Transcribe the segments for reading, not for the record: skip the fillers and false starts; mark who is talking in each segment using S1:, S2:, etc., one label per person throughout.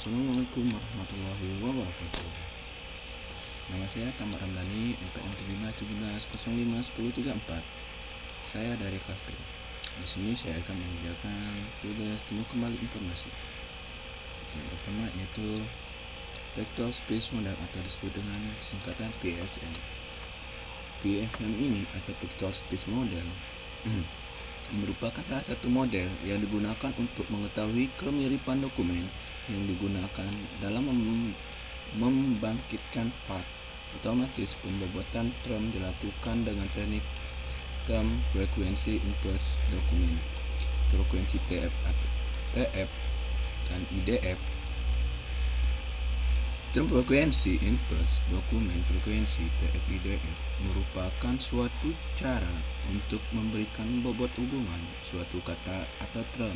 S1: Assalamualaikum warahmatullahi wabarakatuh. Nama saya Tamar Ramdhani, NPM 1717051034. Saya dari KP. Di sini saya akan mengerjakan tugas temu kembali informasi. Yang pertama yaitu vector space model atau disebut dengan singkatan VSM. VSM ini atau vector space model merupakan salah satu model yang digunakan untuk mengetahui kemiripan dokumen yang digunakan dalam membangkitkan path. Otomatis pembobotan term dilakukan dengan teknik term frekuensi inverse dokumen, frekuensi TF atau TF dan IDF. Term frekuensi inverse dokumen frekuensi TF IDF merupakan suatu cara untuk memberikan bobot hubungan suatu kata atau term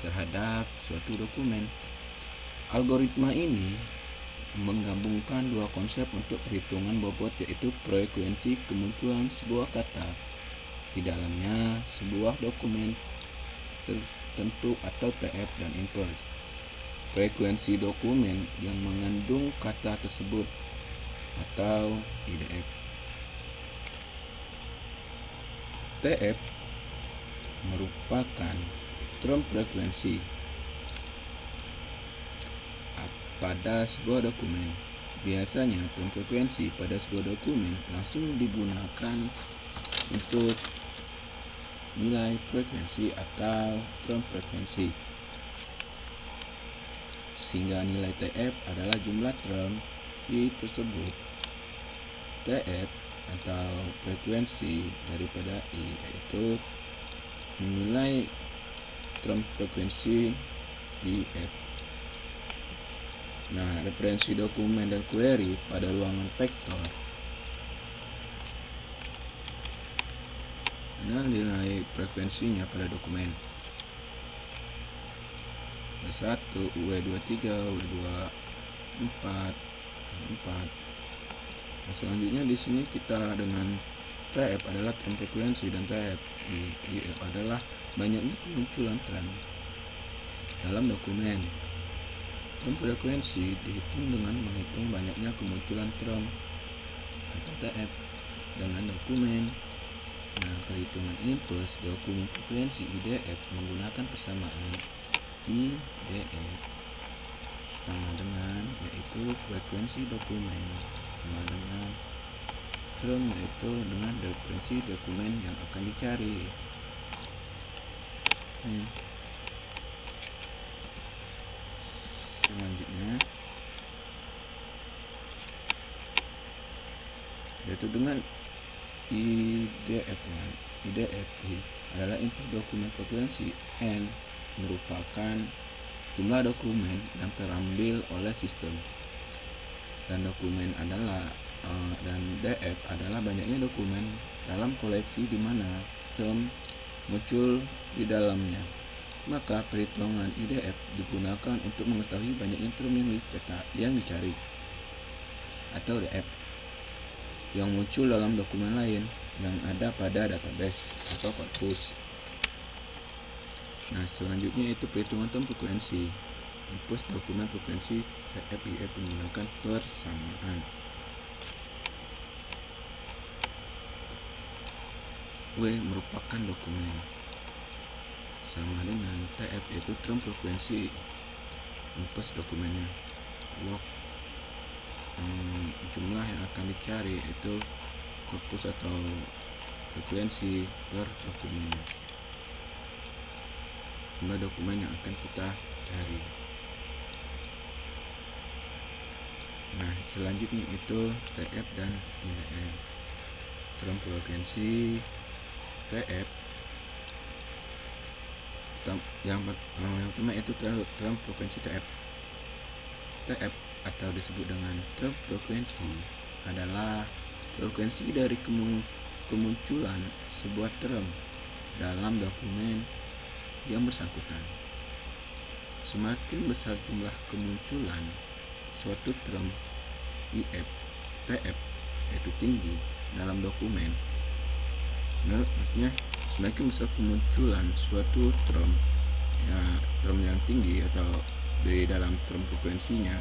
S1: terhadap suatu dokumen. Algoritma ini menggabungkan dua konsep untuk perhitungan bobot, yaitu frekuensi kemunculan sebuah kata di dalamnya sebuah dokumen tertentu atau TF dan inverse frekuensi dokumen yang mengandung kata tersebut atau IDF. TF merupakan term frekuensi pada sebuah dokumen. Biasanya term frekuensi pada sebuah dokumen langsung digunakan untuk nilai frekuensi atau term frekuensi, sehingga nilai TF adalah jumlah term I tersebut. TF atau frekuensi daripada I yaitu nilai term frekuensi IF. Nah, referensi dokumen dan query pada ruangan vektor. Nah, nilai frekuensinya pada dokumen W1, W23, W24, W4. Nah, selanjutnya di sini kita dengan TF adalah term frekuensi dan TF IF adalah banyaknya kemunculan term dalam dokumen. Term frekuensi dihitung dengan menghitung banyaknya kemunculan term atau TF dengan dokumen. Nah, perhitungan inverse dokumen frekuensi IDF menggunakan persamaan IDF sama dengan yaitu frekuensi dokumen sama dengan term yaitu dengan frekuensi dokumen yang akan dicari. Selanjutnya yaitu dengan IDF. IDF adalah input dokumen frekuensi. N merupakan jumlah dokumen yang terambil oleh sistem, dan dokumen adalah dan DF adalah banyaknya dokumen dalam koleksi di mana term muncul di dalamnya. Maka perhitungan IDF digunakan untuk mengetahui banyaknya term yang dicari atau DF yang muncul dalam dokumen lain yang ada pada database atau corpus. Nah, selanjutnya itu perhitungan term frekuensi. Input dokumen frekuensi TF IF menggunakan persamaan. W merupakan dokumen sama dengan TF yaitu term frekuensi input dokumennya. Log jumlah yang akan dicari itu corpus atau frekuensi per dokumen, jumlah dokumen yang akan kita cari. Nah, selanjutnya itu TF dan IDF. Term frekuensi TF yang pertama itu term frekuensi TF. TF atau disebut dengan term frekuensi adalah frekuensi dari kemunculan sebuah term dalam dokumen yang bersangkutan. Semakin besar jumlah kemunculan suatu term IF TF yaitu tinggi dalam dokumen. Nah, maksudnya semakin besar kemunculan suatu term, ya term yang tinggi atau di dalam term frekuensinya,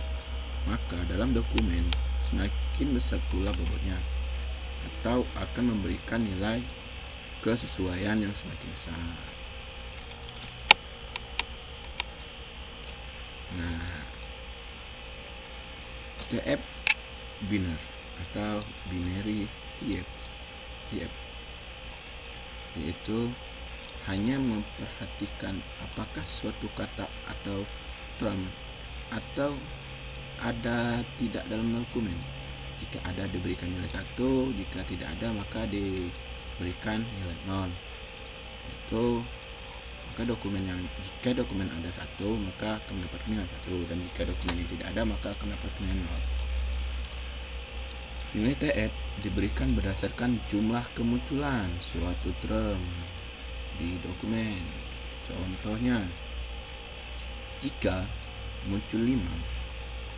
S1: maka dalam dokumen semakin besar pula bobotnya, atau akan memberikan nilai kesesuaian yang semakin besar. Nah, TF biner atau binary TF yaitu hanya memperhatikan apakah suatu kata atau term atau ada tidak dalam dokumen. Jika ada diberikan nilai 1, jika tidak ada maka diberikan nilai 0. Itu maka jika dokumen ada 1 maka akan mendapat nilai 1, dan jika dokumen yang tidak ada maka akan dapat nilai 0. Nilai TF diberikan berdasarkan jumlah kemunculan suatu term di dokumen. Contohnya, jika muncul 5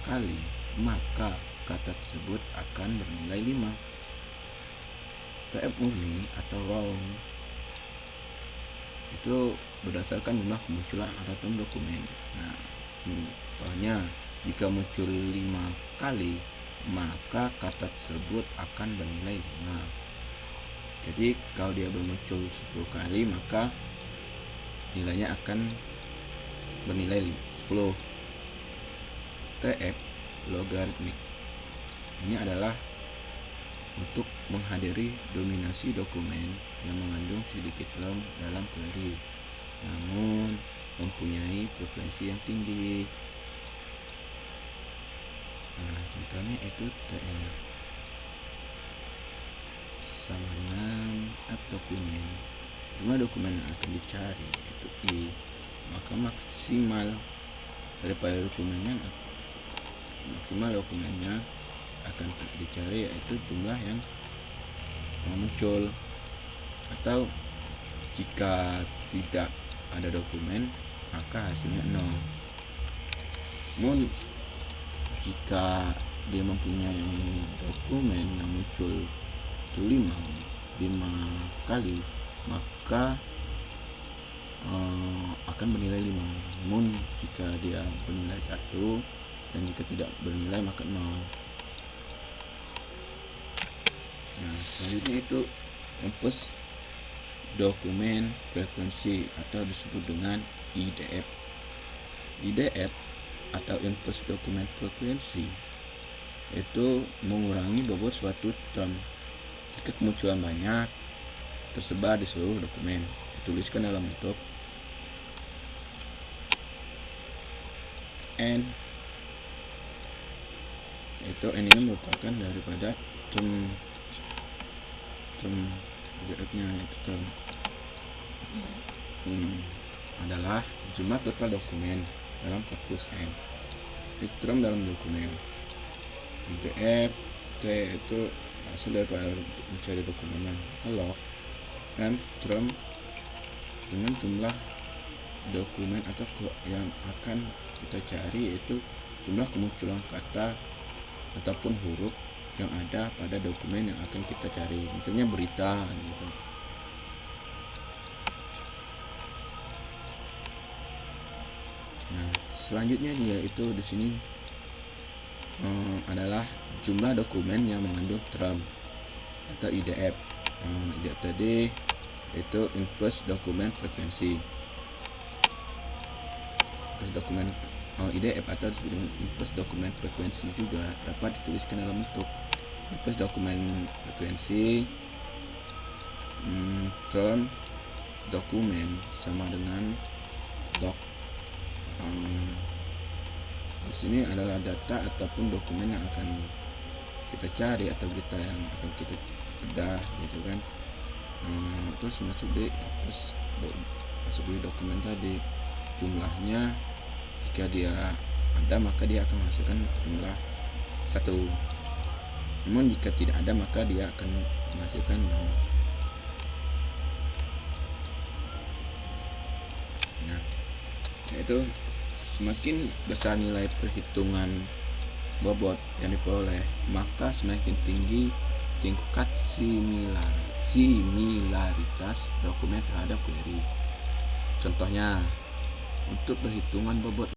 S1: kali, maka kata tersebut akan bernilai 5. TF murni atau raw itu berdasarkan jumlah kemunculan atau term dokumen. Nah, contohnya, jika muncul 5 kali, maka kata tersebut akan bernilai 5. Jadi kalau dia bermuncul 10 kali, maka nilainya akan bernilai 10. TF logaritmik ini adalah untuk menghadiri dominasi dokumen yang mengandung sedikit term dalam query, namun mempunyai frekuensi yang tinggi. Nah, contohnya itu TF sama dengan dokumen. Jumlah dokumen yang akan dicari yaitu I, maka maksimal dokumennya akan dicari yaitu jumlah yang muncul. Atau jika tidak ada dokumen maka hasilnya 0. Namun jika dia mempunyai dokumen yang muncul 5 kali, maka akan bernilai 5. Namun jika dia bernilai 1 dan jika tidak bernilai maka 0. Nah, selanjutnya itu impus dokumen frekuensi atau disebut dengan IDF. IDF atau impus dokumen frekuensi itu mengurangi bobot suatu term jika kemunculan banyak tersebar di seluruh dokumen. Dituliskan dalam bentuk N, itu N ini merupakan daripada term IDF-nya, itu term adalah jumlah total dokumen dalam korpus N. Itu term dalam dokumen. IDF T itu hasil daripada mencari dokumennya. Kalau M term dengan jumlah dokumen atau yang akan kita cari, yaitu jumlah kemunculan kata ataupun huruf yang ada pada dokumen yang akan kita cari, misalnya berita gitu. Nah, selanjutnya yaitu di sini adalah jumlah dokumen yang mengandung term atau IDF. IDF tadi itu impus dokumen frekuensi. Dokumen IDF atau disebut dengan impus dokumen frekuensi juga dapat dituliskan dalam bentuk impus dokumen frekuensi term dokumen sama dengan doc. Di sini adalah data ataupun dokumen yang akan kita cari atau kita yang akan kita bedah gitu kan. Terus masuk di dokumen tadi jumlahnya, jika dia ada maka dia akan menghasilkan jumlah 1. Namun jika tidak ada maka dia akan menghasilkan 0. Nah, yaitu semakin besar nilai perhitungan bobot yang diperoleh, maka semakin tinggi tingkat similaritas dokumen terhadap query. Contohnya, untuk perhitungan bobot